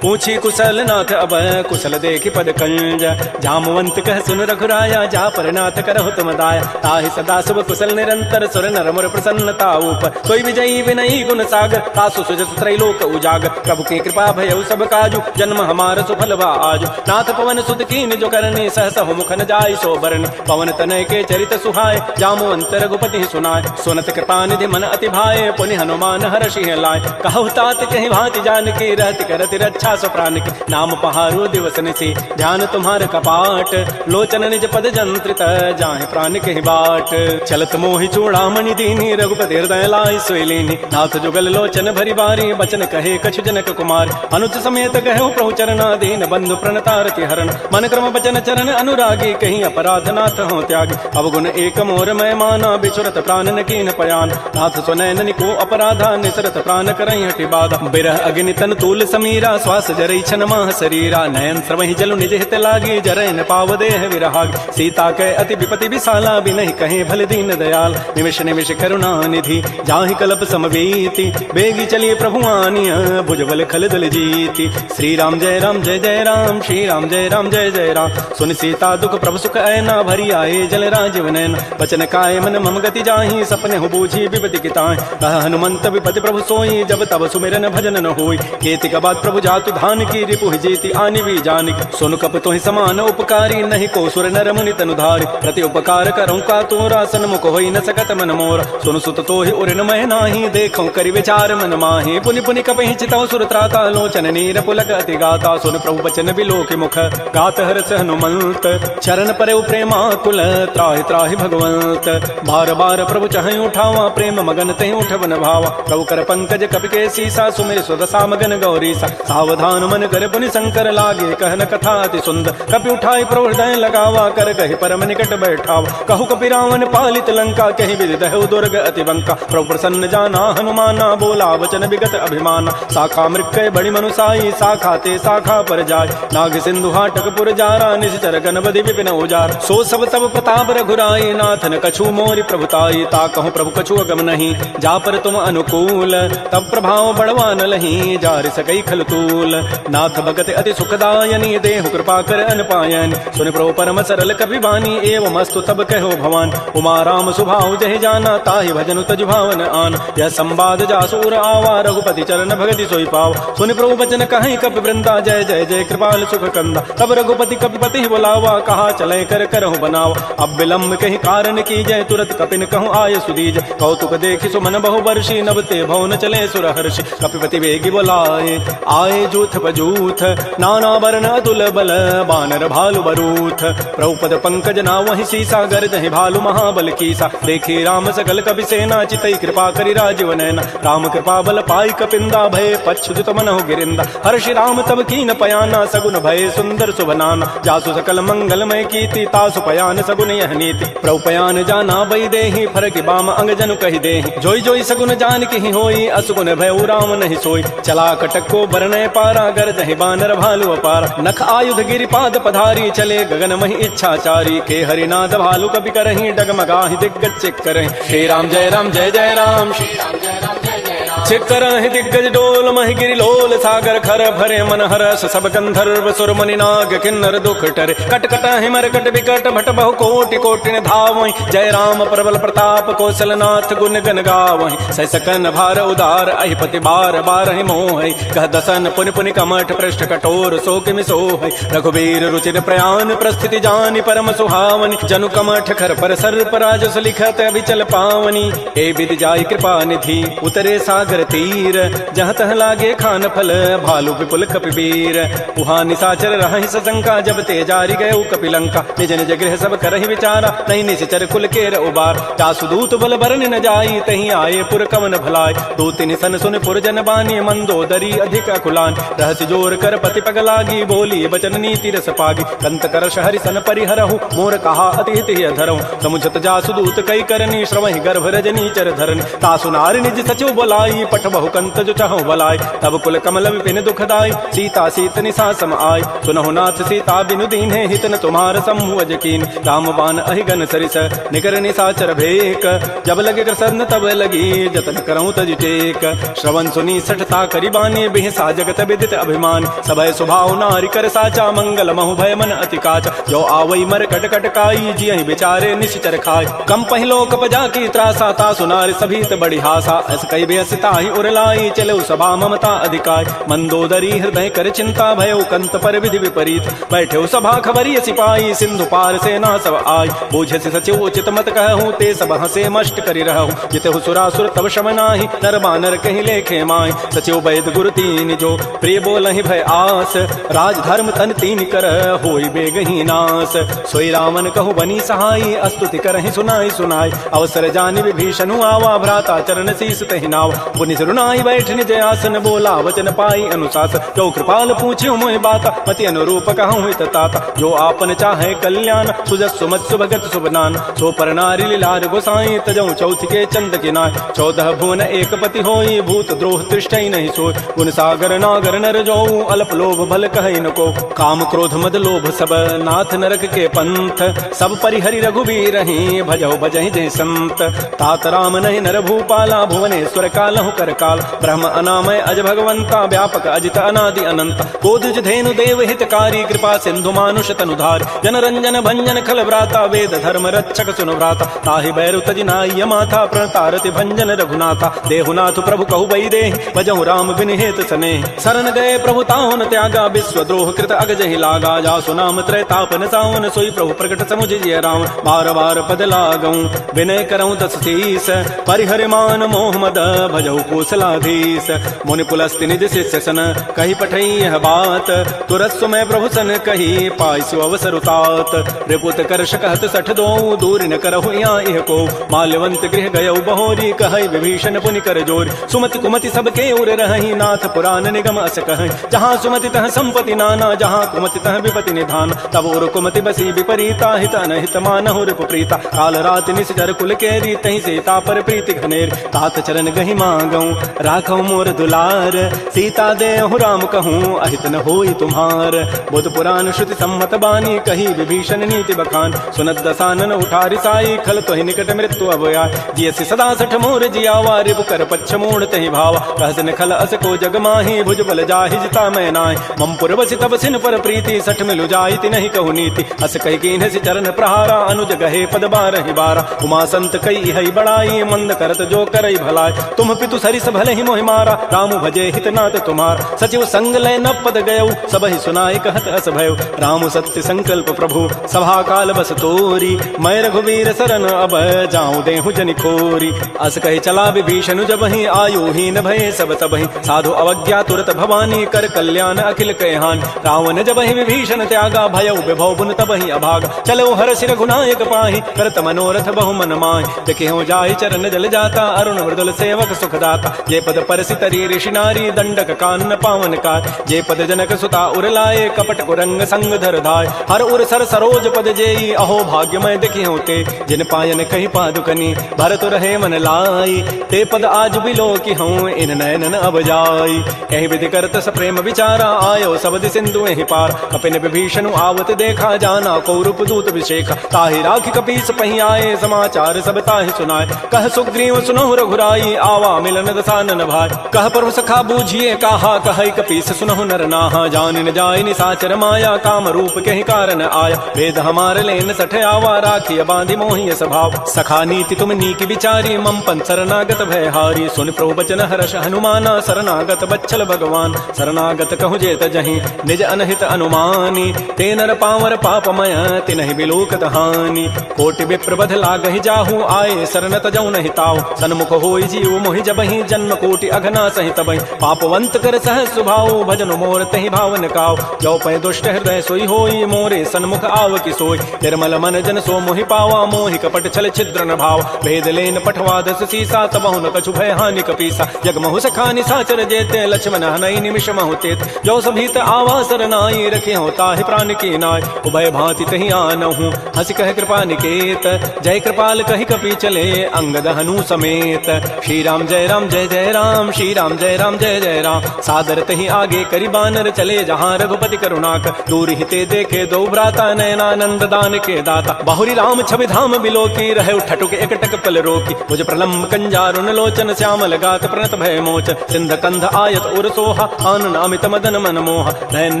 पूछी कुशल नाथ अब, कुशल देखि पद कंज। जामवंत कह सुन रघुराया, जा पर नाथ करहु तुम दाया। ताहि सदा शुभ कुशल निरंतर, सुर नर मुर प्रसन्नता ऊपर। सोई विजयी विनयी गुण सागर, तासु सुजस त्रैलोक उजागर। प्रभु की कृपा भयउ सब काजु, जन्म हमार सुफल बा आजु। नाथ पवन सुत कीन जो करनी, सहस मुख न जाय सो बरन। पवन तनय के चरित सुहाय, जामवंत रघुपति सुनाय। सुनत कृपा निधि मन अति भाए, पुनि हनुमान हर्षि लाय। कहु तात कहीं भांति जानकी, रहति करति रक्षा सो प्राण की। नाम पहारो दिवस निशि, ध्यान तुम्हार कपाट। लोचन निज पद जंत्रित, जाहि प्राण कहि बाट। चलत मोहि चूड़ामणि दीनी, रघुपति हृदय लाय सोई लीनी। नाथ जुगल लोचन भरि बारी, बचन कहे कछु जनक कुमार। अनुज समेत कहु प्रभु चरना, दीन बंधु प्रणतारति हरण। मन क्रम बचन चरण अनुरागी, कहीं अपराध नाथ हो त्यागी। अवगुण एक मोर मैं माना, बिछुरत प्राण न कीन पयान। नाथ सुनैन को अपराधा, निसरत प्राण करहि हठि बाधा। बिरह अग्नि तन तूल समीरा, श्वास जरई छन माह शरीरा। नयन स्रवहि जलु निज हित लागी, जरय न पाव देह विरहाग। सीता कै अति विपति विशाला, बिनहि कहे भल दीन दयाल। निमिष निमिष करुणा निधि, जाहि कल्प समवीति। बेगी चलिए प्रभु आनिय, भुजबल खल दल जीति। श्री राम जय राम जय जय राम, श्री राम जय राम जय जय राम। सुन सीता दुख प्रभु सुख ऐना, भरी आए जल राजीव नैन। बचन काय मन मम गति जाहि, सपने हो बूझी विपति किताहि। कह हनुमंत विपति प्रभु सोई, जब तब सुमिरन भजन न होई। केति का बात प्रभु जातु धान की, रिपु जीति आनि भी जानिक। सुन कप तोहि समान उपकारी, नहीं को सुर नर मुनि तनुधारी। प्रति उपकार करऊँ का तोरा, सन्मुख होई न सकत मन मोरा। सुन सुत तोहि उरिन मह नाही, देखऊँ करि विचार मन माहि। पुनि पुनि कपहि चितऊ सुर त्राता, लोचन नीर पुलक अति गाता। सुन प्रभु बचन बिलोकि मुख, गात हर्ष हनुमंत। चरण परेउ प्रेमाकुल, त्राहि त्राहि भगवंत। बार बार प्रभु चहई उठावा, प्रेम मगन तहि उठवन भावा। प्रभु कर पंकज कपि के सीसा, सुमिर सुदशा मगन गौरीसा। सावधान मन कर पुनि शंकर, लागे कहन कथा अति सुंदर। कपि उठाई प्रभु हृदय लगावा, कर कहि परम निकट बैठावा। कहु कपि रावण पालित लंका, कहि विधि दहु दुर्ग अति बंका। प्रभु प्रसन्न जाना हनुमाना, बोला वचन विगत अभिमाना। शाखा मृक्कय बड़ी मनुसाई, शाखा ते शाखा पर जाय। नाग सिंधु हाटक पुर जारा, निश्चर गणपति विपिन उजार। सो सब तब प्रताप रघुराई, नाथन कछु मोरि प्रभुताई। ता कहूँ प्रभु कछु अगम नहीं, जा पर तुम अनुकूल। तब प्रभाव बढ़वा न लही, जार सकई खलतूल। नाथ भगत अति सुखदायनी, देहु कृपा कर अनपायन। सुन प्रभु परम सरल कपि बानी, एवं अस्तु तब तब कहो भवान, उमा राम सुभाव जहि जाना, ताहि भजन तज भावन आन। यह संवाद जासूर आवा, रघुपति चरण भगति सोई पाव। सुनि प्रभु बचन कहीं कपि वृंदा, जय जय जय कृपाल सुख कंदा। तब रघुपति कपिपति बुलावा, कहा चले कर करहु बनावा। अब विलम्ब कहीं कारण की जय, तुरत कपिन कहूँ आय सुदीज। कौतुक देखि सुमन बहु वर्षी, नभ ते भवन चले सुर हर्षि। कपिपति वेगी बोलाए, आए जूथ बजूथ, नाना वर्ण अतुल बल, बानर भालु बरूथ। प्रभुपद पंकज नावहि सीसा, गर्दहि भालु महाबल कीसा। देखी राम सकल कपि सेना, चितई कृपा करि राजीव नैना। राम कृपा बल पाई कपिंदा, भय पच्छुत मनहु गिरिंदा। हर्षि राम तब कीन पयाना, सगुन भय सुंदर शुभनाना। जासु सकल मंगलमय कीर्ति, तासु पयान सगुन यह नीति। प्रभु पयान जाना बई देहि, फरकि बाम अंग जनु कहि देहि। जोई जोई सगुन जान की होई, असुगुन भय राम नहीं सोई। चला कटक को बरनय पारा, गर्दहि बानर भालु अपारा। नख आयुध गिरि पाद पधारी, चले गगन महि इच्छाचारी। के हरिनाथ भालु कपि करहि, डगमगाहि दिग्गज चिक करहि। श्री राम जय राम जय जय राम, श्री राम जय राम जय जय राम। चिक करहि दिग्गज डोल, महि गिरि लोल सागर खर। भरे मन हरस सब गंधर्व, सुर मुनि नाग किन्नर दुख टरे। कट कट हिमर कट विकट, भट बहु कोटि कोटिन धावहि। जय राम प्रबल प्रताप, कौशलनाथ गुण गन गावहि। सै सकन भार उदार, अहिपति बार बारहि मोहि। कह दसन पुनि पुनि कमठ, पृष्ठ कठोर सो किमि सोहि। रघुबीर रुचिर प्रयाण, प्रस्थिति जानि परम सुहावनि। जनु कमठ खर पर सर्प, राजस लिखत अभिचल पावनि। ए विधि जाय कृपा निधि, उतरे सागर तीर। जहाँ तह लागे खान फल, भालु विपुल कपिवीर। उहाँ निशाचर रहहि सशंका, जब ते जारि गए कपिलंका। निज निज गृह सब करहि विचारा, नहीं निश्चर कुल केर उबार। जासु दूत बल बरन न जाई, तहीं आए पुर कवन भलाय। दो तिन सन सुन पुर जन बानी, मंदोदरी अधिक अकुलान। रहस्य जोर कर पति पग लागी, बोली बचन नीति रस पागी। कंत कर हरि सन परिहरहु, मोर कहा अति हित धरहु। समुझत जासु दूत कई करनी, श्रवहि गर्भ रजनी चर धरनी। तासु नारि निज सचिव बोलाई, पठ बहु कंत जो चाहु बलाई। तब कुल कमल विपिन दुखदाई, सीता सीत निशा सम आय। सुनहु नाथ सीता बिनु दीन्हे, हित न तुम्हार समूह यकीन। राम बाण अहिगन सरिस, निकर निशाचर भेक। जब लगे कृष्ण तब लगी, जतन करऊं तज टेक। श्रवण सुनी सठता करि बानी, बिहसा जगत विदित अभिमान। सभय स्वभाव नारि कर साचा, मंगल महु भय मन अति काचा। जो आवई मर कट कट काई, जियहि बिचारे निश्चर खाय। कम पहिलो कपजा की त्रासा, तासु नारि सभीत बड़ी हासा। अस कई बेसिता ही उरलाई, चलो सभा ममता अधिकाय। मंदोदरी हृदय कर चिंता, भयो कंत पर विधि विपरीत। बैठे सभा खबरी सिपाही, सिंधु पार सेना सब आय। बूझे से सचिव उचित मत कहूँ, ते सब हसे मष्ट करि रहूँ। जितहु सुरासुर तब शम नाही, नर बानर कहि लेखे माय। सचिव वैद गुरु तीन जो, प्रिय बोलहि भय आस। राज धर्म तन तीन कर, होई बेगहि नास। सोई रामन कहु बनी सहाई, अस्तुति करहि सुनाई सुनाई। अवसर जानि विभीषणु आवा, भ्राता चरण शीस तहि नाव। पुनि सिरुनाई बैठ निज आसन, बोला वचन पाई अनुशासन। जो कृपाल पूछ्यो मोहि बाता, मति अनुरूप कहूँ हित ताता। जो आपन चाहे कल्याण, सुजस सुमत सुभगत सुबनान। सो पर नारि लीलार गोसाई, तजऊ चौथ के चंद के नाय। 14 भुवन एक पति होई, भूत द्रोह तृष्टै नहीं सोय। गुण सागर नागर नर जोऊ, अल्प लोभ भल कहै न को। काम क्रोध मद लोभ सब, नाथ नरक के पंथ। सब परिहरि रघुबीर ही, भजौ भजहि जय संत। तात राम नहीं नर भूपाला, भुवनेश्वर कालहु कर काल। ब्रह्म अनामय अज भगवंता, व्यापक अजित अनादि अनंत। कोदुज धेनु देव हितकारी, कृपा सिंधु मानुष तनुधार। जन रंजन भंजन खल व्राता, वेद धर्म रक्षक सुन व्राता। ताहि बैरु तजि नाय माथा, प्रणतारति भंजन रघुनाथा। देहुनाथ प्रभु कहु बई देहि, भजहु राम बिन हेत सनेह। शरण गए प्रभु ताहुन त्यागा, विश्व द्रोह कृत अगजहि लागा। जासु नाम त्रैतापन सावन, सोई प्रभु प्रकट समुझ जिय राम। बार बार पद लागऊं, विनय करऊं दस शीस। परिहरि मान मोह मद, भजहु कौशलाधीश। मुनि पुलस्ति निज शिष्य सन, कही पठई यह बात। तुरत सुमय प्रभु सन कही, पाइसु अवसर उतात। रिपुत करश कहत सठ दो, दूर न करहु यहाँ इह को। माल्यवंत गृह गयौ बहोरी, कहई विभीषण पुनि कर जोर। सुमति कुमति सबके उर रहहि, नाथ पुराण निगम अस कहै। जहाँ सुमति तह संपत्ति नाना, जहाँ कुमति तह विपति निधान। तब उर कुमति बसी विपरीता, हित अनहित मानहु रिपु प्रीता। काल रात निश्चर कुल केरी, तहि सीता पर प्रीति घनेर। तात चरण गहि मांग मांगऊं राखो मोर दुलार सीता देहु राम कहूँ अहित न होई तुम्हार बुध पुराण श्रुति सम्मत बानी कही विभीषण नीति बखान सुनत दसानन उठारी साई खल तो ही निकट मृत्यु अब आय जियसि सदा सठ मोर जियावा रिपु कर पच्छ मूढ़ तहि भावा कहसन खल अस को जग माही भुज बल जाहि जिता मैं नाय मम पुरवसि तब सिन पर प्रीति सठ मिलु जाई नहीं कहु नीति अस कही कीन्ह सि चरण प्रहारा अनुज गहे पद बारहि बारा उमा संत कई हई बड़ाई मंद करत जो करई भलाई तुम पितु सरिस भले ही मोहि मारा राम भजे हित नाथ तुम्हार सचिव संग लय न पद गयउ सब ही सुनाई कहत अस भयो राम सत्य संकल्प प्रभु सभा काल बस तोरी मैं रघुवीर शरण अब जाऊं देहु जनि खोरी अस कही चला विभीषण जब ही आयुहीन भय सब तबहि साधु अवज्ञा तुरत भवानी कर कल्याण अखिल कहान रावण जब ही विभीषण त्यागा भयउ विभव बुन तब ही अभाग चलो हर सिर गुनायक पाहि करत मनोरथ बहु मन माय देखियो जाय चरण जल जाता अरुण मृदुल सेवक सुखदाता जे पद परसि तरी ऋषि नारी दंडक कान पावन कार जे पद जनक सुता उर लाए कपट कुरंग संग धर धाय हर उर सर सरोज पद जेई अहो भाग्यमय देखियो ते जिन पायन कही पादुकनी भरत रहे मन लाई ते पद आज बिलो की हूँ इन नयनन अब जाई यही विधि करत स प्रेम विचारा आयो सबद सिंधु एहि पार कपिन विभीषण आवत देखा जाना कौरूप दूत विशेखा ताहि राखी कपीस पही आए समाचार सब ताहि सुनाए कह सुग्रीव सुनहु रघुराई आवा मिलन दसानन भाई कह प्रभु सखा बूझिए कहा कह कपीस सुनहु नर नाहा जान न जाय निसाचर माया काम रूप के कारण आया वेद हमार लेन सठ आवा राखी बांधि मोहि स्वभाव सखा नीति तुम नीक विचारी मम पन शरणागत भय हारी सुन प्रभु बचन हर्ष हनुमाना शरणागत बच्छल भगवान शरणागत कहु जेत जहि निज अनहित अनुमानी ते नर पावर पापमय तिनहि बिलोकत हानि कोटि विप्र बध लागहि जाहु आए शरण तजौ नहि ताऊ सन्मुख होई जीव मोहि जबहि जन्म कोटि अघना सहि तबहि पापवंत कर सहज सुभाऊ भजन मोर तहि भावन काऊ जो पै दुष्ट हृदय सोई होई मोरे सन्मुख आव की सोई निर्मल मन जन सो मोहि पावा मोहि कपट छल छिद्र न भाव भेद लेन पठवा दस सीसा तबहु न कछु भय हानि कपीसा जगमहु सखानि साचर जेते लक्ष्मण हनई निमिष महुतेत जो सभीत आवा सरनाई रखे होता है प्राण की नाय उभय भांति तहि आनहु हंस कह कृपा निकेत जय कृपाल कहि कपि चले अंगद हनु समेत श्री राम जय राम जय जय राम श्री राम जय राम जय जय राम सादर तहि आगे करि बानर चले जहाँ रघुपति करुणाक दूर हिते देखे दो भ्राता नयनानंद दान के दाता बाहुरी राम छवि धाम बिलो की रहे ठटुक एकटक पल रोकी मुझ प्रलम्ब कंजारुन लोचन श्यामल गात प्रणत भय मोच सिंध कंध आयत उर सोहा आनन अमित मदन मन मोह नयन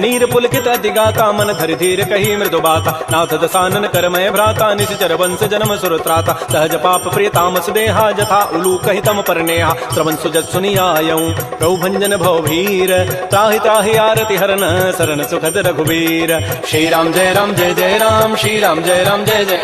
नीर पुलकित अतिगाता मन धरि धीर कही मृदु बाता नाथ दसानन करमय भ्राता निशिचर वंश जन्म सुरत्राता सहज पाप प्रिय तामस देहा जथा उलू कहि तम पर नेहा श्रवण सुजत सुनि आयऊं प्रभु भंजन भव भीर त्राहि त्राहि आरति हरन शरण सुखद रघुवीर श्री राम जय जय राम श्री राम जय जय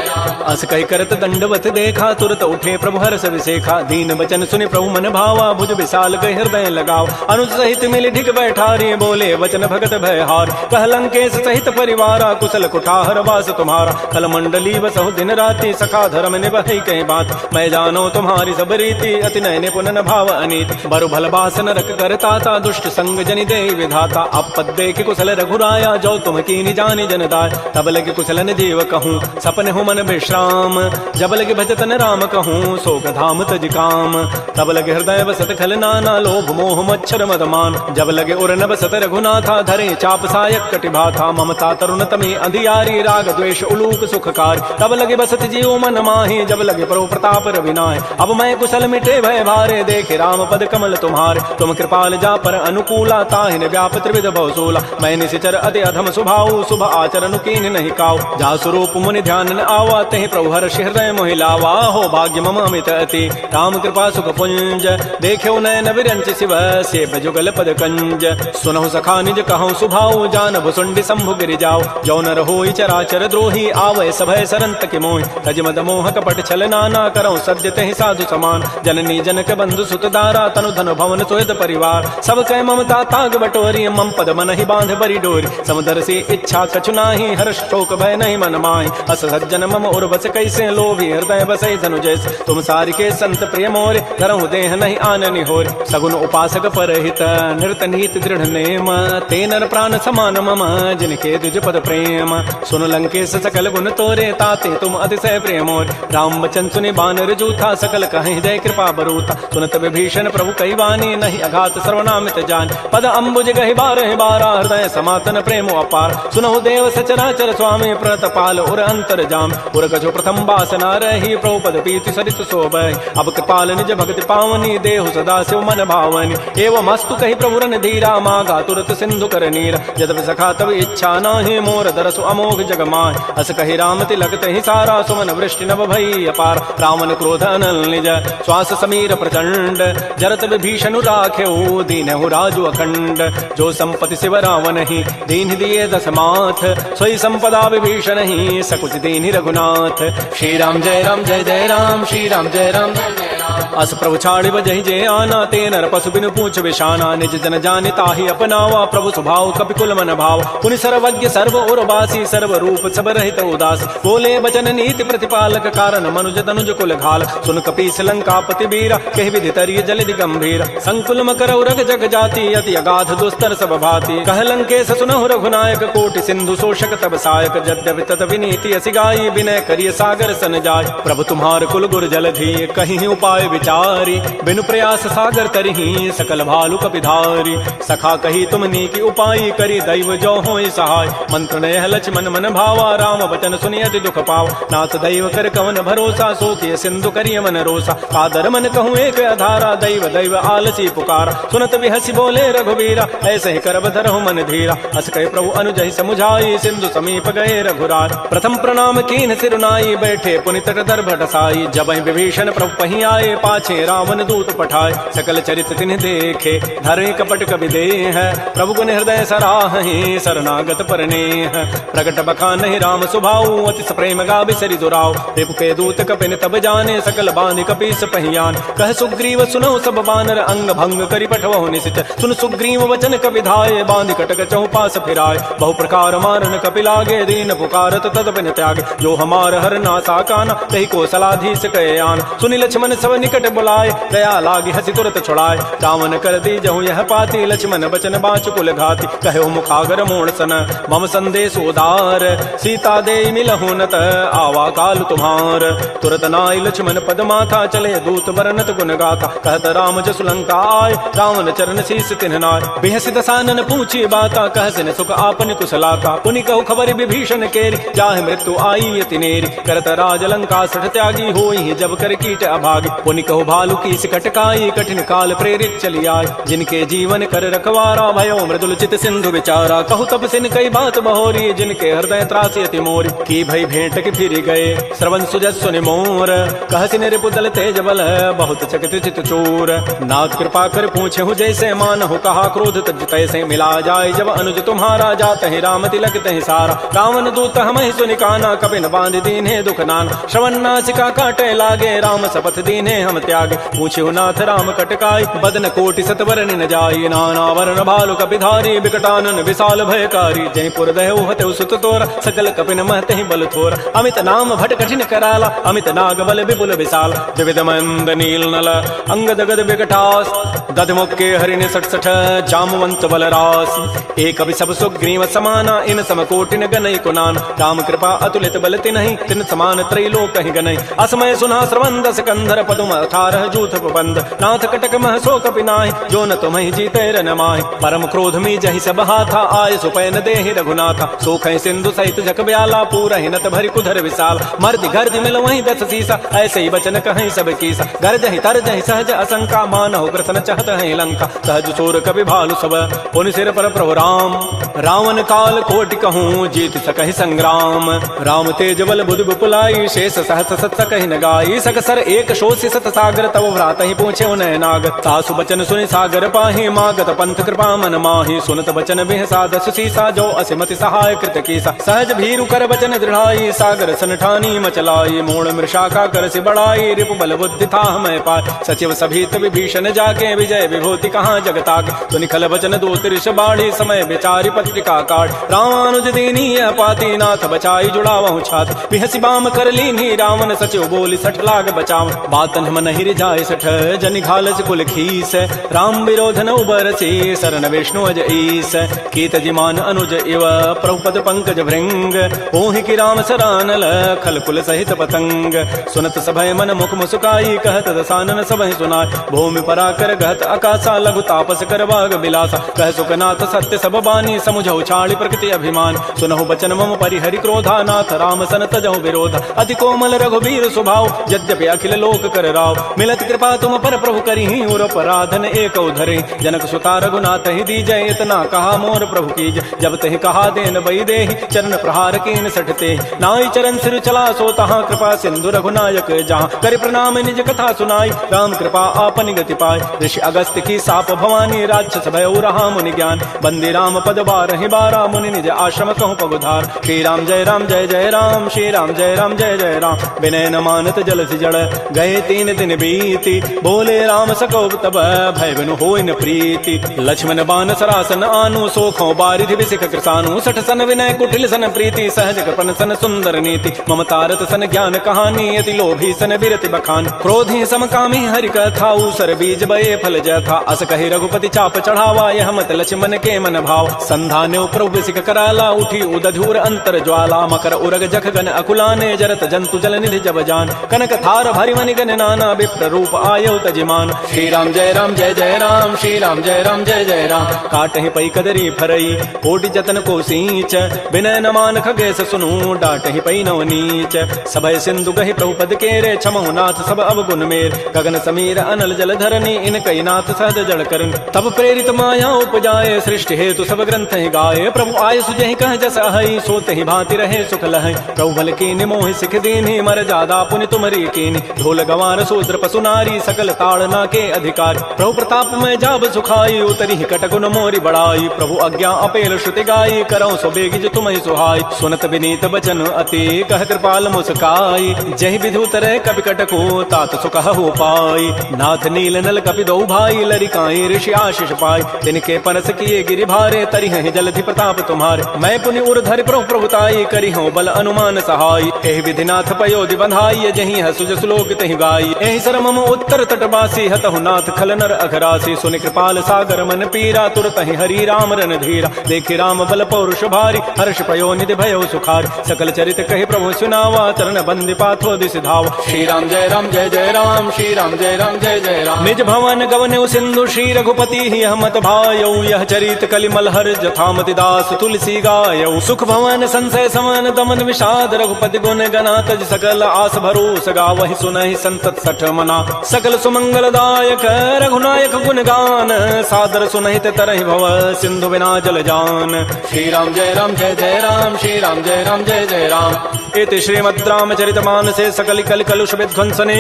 अस कहि करत दंडवत देखा तुरत उठे प्रभु हर्ष विसेखा दीन वचन सुनि प्रभु मन भावा भुज विशाल गहि हृदय लगाव अनुज सहित मिल ढिक बैठारी बोले वचन भगत भय हार कह लंकेश सहित परिवारा कुशल कुठार वास तुम्हारा कल मंडली बसहु दिन राति सखा धर्म निभहि कहीं बात मैं जानो तुम्हारी सब रीति अति नयन पुनन भाव अनीति बरु भल बास नरक करताता दुष्ट संग जनि दे विधाता अब पद देख कुशल रघुराया जो तुम कीनि जानि जनदाय तब लगे कुशलन जीव कहूँ सपन हूँ मन विश्राम जब लगे भजतन राम कहूँ शोक धाम तज काम तब लगे हृदय बसत खल नाना लोभ मोह मच्छर मदमान जब लगे उर न बसत रघुनाथा धरे चाप सायक कटिभा था ममता तरुण तमे अंधियारी राग द्वेष उलूक सुखकार तब लगे बसत जीव मन माही जब लगे प्रभु प्रताप रविनाय अब मैं कुशल मिटे भय भारे देखे राम पद कमल तुम्हारे तुम कृपाल जा पर अनुकूला ताहिन व्याप त्रिविध भवसूला मैं निशिचर अति अधम स्वभाव शुभ आचरण कीन नहीं काऊ जा स्वरूप मुनि ध्यान न आवा तहि प्रभु हर्ष हृदय मोहि लावा हो भाग्य मम अमित अति राम कृपा सुख पुंज देखे नयन विरंच शिव से जुगल पद कंज सुनहु सखा निज कहूँ सुभाऊ जान भुसुंडी शंभु गिरि जाओ जो न रहोई चराचर द्रोही आवय सभय सरंत के मोहि तज मद मोह कपट छल नाना करऊँ सद्य तहि साधु समान जननी जनक बंधु सुत दारा तनु धनु भवन सुहृद परिवार सब कह ममता ताग बटोरी मम पद मन ही बांध बरी डोरी समदर से इच्छा कछु नाही हर्ष शोक भय नहीं मन माहि अस सज्जन मम उर्वस कैसे लोभी हृदय बसै धनु जैसे तुम सारि के संत प्रिय मोरे करहु देह नहीं आननि होर सगुन उपासक परहित नृत नीत दृढ़ नेम ते नर प्राण समान मम जिनके द्विज पद प्रेम सुन लंकेश सकल गुण तोरे ताते तुम अतिशय प्रेम मोर राम वचन सुनि बानर जूथा सकल कहि जय कृपा बरूथा सुन सुनत विभीषण प्रभु कई वाणी, नहीं अघात सर्वनामित जान। पद अम्बुज गहि बारह बारा, हृदय समातन प्रेमो अपार। सुनहु देव सचराचर स्वामी, प्रणतपाल उर अंतर जाम। उर कछो प्रथम बासना रही, प्रभु पद पीति सरित शोभै। अब कृपाल निज भक्ति पावनी, देहु सदा शिव मन भावनी। एवं मस्तु कही प्रभु रन धीरा, मागा तुरत सिंधु कर नीर। यद्यपि सखा तब इच्छा नाही, मोर दरसु अमोघ जग माय। अस कही राम तिलक तहि सारा, सुमन वृष्टि नभ भई अपार। रावण क्रोध अनल निज, श्वास समीर प्रचंड। जरत विभीषण राख्यो, दीनहु राजु अखंड। जो संपत्ति शिव रावण ही, दीन दिए दस माथ। सोई संपदा विभीषण ही, सकुच दीन रघुनाथ। श्री राम जय राम जय जय राम, श्री राम जय राम जय जय राम। अस प्रभु छाड़ि बजहि जय आना, ते नर पशु बिनु पूछ विशाना। निज जन जानि ताहि अपनावा, प्रभु स्वभाव कपिकुल मन भाव। पुनि सर्वज्ञ सर्व उर्वासी, सर्व रूप सब रहित उदास। बोले बचन नीति प्रतिपालक, कारण मनुज तनुज कुल घाल। सुन कपीस लंकापति वीरा, कहि विधि तरिय जलधि गंभीर। संकुल मकर उरग जग जाति, अति अगाध दुस्तर सब भाति। कह लंकेश सुनहु रघुनायक, कोटि सिंधु शोषक तब सायक। यद्यपि तत विनीति असि गाई, विनय करिय सागर सन जाय। प्रभु तुम्हार कुल गुर जलधि, कहीं उपाय विचारी। बिनु प्रयास सागर तरही, सकल भालु कपिधारी। सखा कही तुम नीकी उपाय, करी दैव जो होय सहाय। मंत्र नयह लक्ष्मण मन भावा, राम बचन सुनि अति दुख पाव। नाथ दैव कर कवन भरोसा, सो किय सिंधु करिय मन रोसा। कादर मन कहूँ एक अधारा, दैव दैव आलसी पुकारा। सुनत विहसी बोले रघुवीरा, ऐसे ही करब धरहु मन धीरा। अस कहे प्रभु अनुजहि समुझाई, सिंधु समीप गए रघुराय। प्रथम प्रणाम कीन सिरुनाई, बैठे पुनि तट दर्भ ढसाई। जब विभीषण प्रभु पही आए, पाछे रावण दूत पठाए। सकल चरित तिन्ह देखे, धरे कपट कवि देह। प्रभु गुण हृदय सराहि, शरणागत परनेह। प्रगट बखानहि राम सुभाऊ, अति प्रेम गावि सरि दुराऊ। रिपु के दूत कपिन तब जाने, सकल बानि कपीस पहियान। कह सुग्रीव सुनहु सब बानर, अंग भंग करि पठवहु निश्चय। सुन सुग्रीव वचन कपि धाये, बांधि कटक चहु पास फिराय। बहु प्रकार मारन कपि लागे, दीन पुकारत तदपिन त्यागे। जो हमार हर नासा काना, तहि को सलाधीस कहे आन। सुनि लक्ष्मण सब निकट बुलाए, दया लागी हसी तुरत छुड़ाए। रावण कर दी जहु यह पाती, लक्ष्मण बचन बाचु कुल घाती। कहो मुखागर मोण सन, मम संदेश उदार। सीता दे मिलहु नत, आवा काल तुम्हार। तुरत नाई लक्ष्मण पद माथा, चले दूत बरनत गुण गाथा। कहत राम जसु लंका आय, रावण चरण शीस तिन्ह नाय। बिहसि दसानन पूछी बाता, कहसिन सुख आपन कुशलाता। पुनि कहु खबर विभीषण केरी, जाहि मृत्यु आई अति नेरी। करत राज लंका सठ त्यागी, होई जब कर कीट अभागी। पुनि कहु भालु की सिकटकाई, कठिन काल प्रेरित चली आय। जिनके जीवन कर रखवारा, भयो मृदुल चित सिंधु विचारा। कहु तब सिन कई बात बहोरी, जिनके हृदय त्रासी अति मोरी। की भई भेंट की फिर गए, श्रवण सुजस सुनि मोर। कहसिन रिपु दल तेज बल, बहुत चकित चित चोर। नाथ कृपा कर पूछे हूँ जैसे, मानहु कहा क्रोध तज तैसे। मिला जाय जब अनुज तुम्हारा, जात ही राम तिलक तहि सारा। रावण दूत हमहि सुनि काना, कपिन बांध दीन्हे दुख नाना। श्रवण नासिका काटे लागे, राम शपथ दीन्हे हम त्यागे। पूछे नाथ राम कटकाई, बदन कोटि सतवरन न जाई। नाना वरण भालु कपिधारी, विकटानन विशाल भयकारी। जयपुर दहु हतु सुत तोरा, सकल कपिन महते बल थोरा। अमित नाम भट कठिन कराला, अमित नाग बल विपुल विशाल। विविध मंद नील नल, अंगद गद विकटास। गद मुक्के हरिण सठ सठ, जामवंत बल रास। एक अभि सब सुग्रीव समाना, इन सम कोटिन गनई कुनान। राम कृपा अतुलित बल तिन्हि, तिन समान त्रैलोक कहि गनई। असमय सुना श्रवण दस कंधर, पदुम 18 जूथ प्रबंध। नाथ कटक मह सो कपि नाहि, जो न तुम्हि जीते रन माहि। परम क्रोध मी जहि सब हाथा, आय सुपैन देहि रघुनाथा। सोखै सिंधु सहित जग ब्याला, पूरहि नत भरि कुधर विशाल। मर्दि गर्दि मिल वहीं दस सीसा, ऐसे ही वचन कहीं सब कीसा। गरजहि तरजहि सहज असंका, मानहु ग्रसन चहत है लंका। सहज चोर कवि भालु सब, पुनि सिर पर प्रभु राम। रावण काल कोटि कहूँ, जीत सकहि संग्राम। राम तेज बल बुधि विपुलाई, शेष सहस सत सकहि न गाई। सकसर एक शोषि सत सागर, तब भ्रात ही पूछे उन्हें नाग। सासु बचन सुनि सागर पाहि, मागत पंथ कृपा मन माहि। सुनत बचन बिहसा दस सीसा, जो असिमति सहाय कृत कीसा। सहज भीरु कर बचन दृढ़ाई, सागर सन ठानी मचलाई। मूढ़ मृषा का कर से बढ़ाई, रिपु बल बुद्धि था मैं पाय। सचिव सभीत विभीषण जाके, विजय विभूति कहाँ जगताग। सुनि खल बचन दो त्रिश बाढ़ी, समय विचारी पत्रिका काढ़। रामानुज दीनी पाती, नाथ बचाई जुड़ावहु छाती। बिहसी बाम कर लीन्ही, रावण सचिव बोली सठ लाग बचाव। बातन ब्रह्म नहीं रिझाए सठ जनि घालस कुल खीस राम विरोधन उबरसी शरण विष्णु अज ईस कीत जिमान अनुज इव प्रभुपद पंकज भृंग ओहि की राम सरानल खल कुल सहित पतंग सुनत सभय मन मुख मुस्काई कहत दसानन सबहि सुनाय भूमि पराकर गहत आकाशा लघु तापस कर बाग बिलासा कह सुखनाथ सत्य सब बानी समुझौ छाड़ी प्रकृति अभिमान सुनहु बचन मम परिहरि क्रोधा नाथ राम सन तजहु विरोध अति कोमल रघुबीर स्वभाव यद्यपि अखिल लोक कर राव मिलत कृपा तुम पर प्रभु करिहि और अपराधन एक उधरे जनक सुता रघुनाथ ही दीजय इतना कहा मोर प्रभु कीज जब तहि कहा देन बई देहि चरण प्रहार कीन सठते नाई चरण सिर चला सो तहाँ कृपा सिंधु रघुनायक जहाँ कर प्रणाम निज कथा सुनाई राम कृपा आपन गति पाय ऋषि अगस्त की साप भवानी राक्षस भय रहा मुनि ज्ञान बंदी राम पद बारहि बारा मुनि निज आश्रम कहूँ पगुधार श्री राम जय राम जय जय राम श्री राम जय राम जय जय राम विनय न मानत जल जड़ गए 3 दिन बीती बोले राम सको तब भय बिनु होय न प्रीति लक्ष्मण बान सरासन आनु सोखों बारिधि विसिख कृसानु सठ सन विनय कुटिल सन प्रीति सहज कृपन सन सुंदर नीति ममतारत सन ज्ञान कहानी अति लोभी सन बिरति बखान क्रोधी समकामी हरि कथाऊ सर बीज बये फल जय था अस कहि रघुपति चाप चढ़ावा यह मत लक्ष्मण के मन भाव संधान्यो प्रभु सिख कराला उठी उदधूर अंतर ज्वाला मकर उरग जख गन अकुलाने जरत जंतु जल निधि जब जान कनक थार भरि मनि गन नाना विप्र रूप आयो तजिमान श्री राम जय राम जय जय राम श्री राम जय राम जय जय राम काटहि पई कदरी फरई कोटि जतन को सींच विनय न मान खगेश सुनु डाटहि पई नव नीच सबय सिंधु गहि प्रभुपद केरे क्षमहु नाथ सब अवगुण मेर गगन समीर अनल जल धरनी इन कई नाथ सहज जड़ करन तब प्रेरित माया उपजाए सृष्टि हेतु सब ग्रंथ ही गाये प्रभु आय सुजहि कह जस अहै सोते ही भांति रहे सुख लहै प्रभु भल कीनि मोहि सिख दीन्हि मर जादा पुनि तुमरी कीनि ढोल गवार शूद्र पशु नारी सकल ताड़ना के अधिकार प्रभु प्रताप में जाब सुखाई उतरी कटगुन मोरी बड़ाई प्रभु आज्ञा अपेल श्रुति गाई करौ सो बेगिज तुम ही सुहाई सुनत विनीत बचन अति कह कृपाल मुस्काई जहि विधि उतरे कपि कटको तात सुख हो पाई नाथ नील नल कपि दो भाई लरिकाई ऋषि आशीष पाई तिनके परस किए गिरि भारे तरि हैं जलधि प्रताप तुम्हारे मैं पुनि उर्धरि प्रभु प्रभुताई करी हूँ बल अनुमान सहाय एहि विधिनाथ पयोधि बंधाई जही है सुज श्लोक तहि गाई एहि सरमम उत्तर तटवासी हतहु नाथ खल नर अघरासी सुनि कृपाल सागर मन पीरा तुरत ही हरि राम रन धीरा देखि राम बल पौरुष भारी हर्ष पयो निधि भयो सुखारी सकल चरित कहि प्रभु सुनावा चरण बंदि पाथो दिस धावा श्री राम जय राम जय जय राम श्री राम जय राम जय जय राम निज भवन गवन्यु सिंधु श्री रघुपति ही हमत भायौ यह चरित कलिमल हर जथामति दास तुलसी गायौ सुख भवन संशय समन दमन विषाद रघुपति गुण गना तज सकल आस भरोस गावहि सुनहि संतत सठ मना सकल सुमंगल दायक रघुनायक गुण गान सादर सुनहित तरहि भव सिंधु बिना जल जान श्री राम जय राम जय जय राम श्री राम जय राम जय जय राम इति श्रीमद् रामचरितमानसे सकल कल कलुष विध्वंसने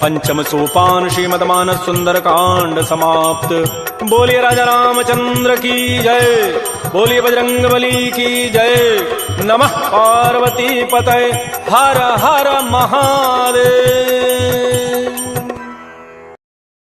पंचम सोपान श्रीमद् मानस सुंदर कांड समाप्त। बोलिए राजा रामचंद्र की जय, बोलिए बजरंगबली की जय। नमः पार्वती पतये, हर हर महादेव।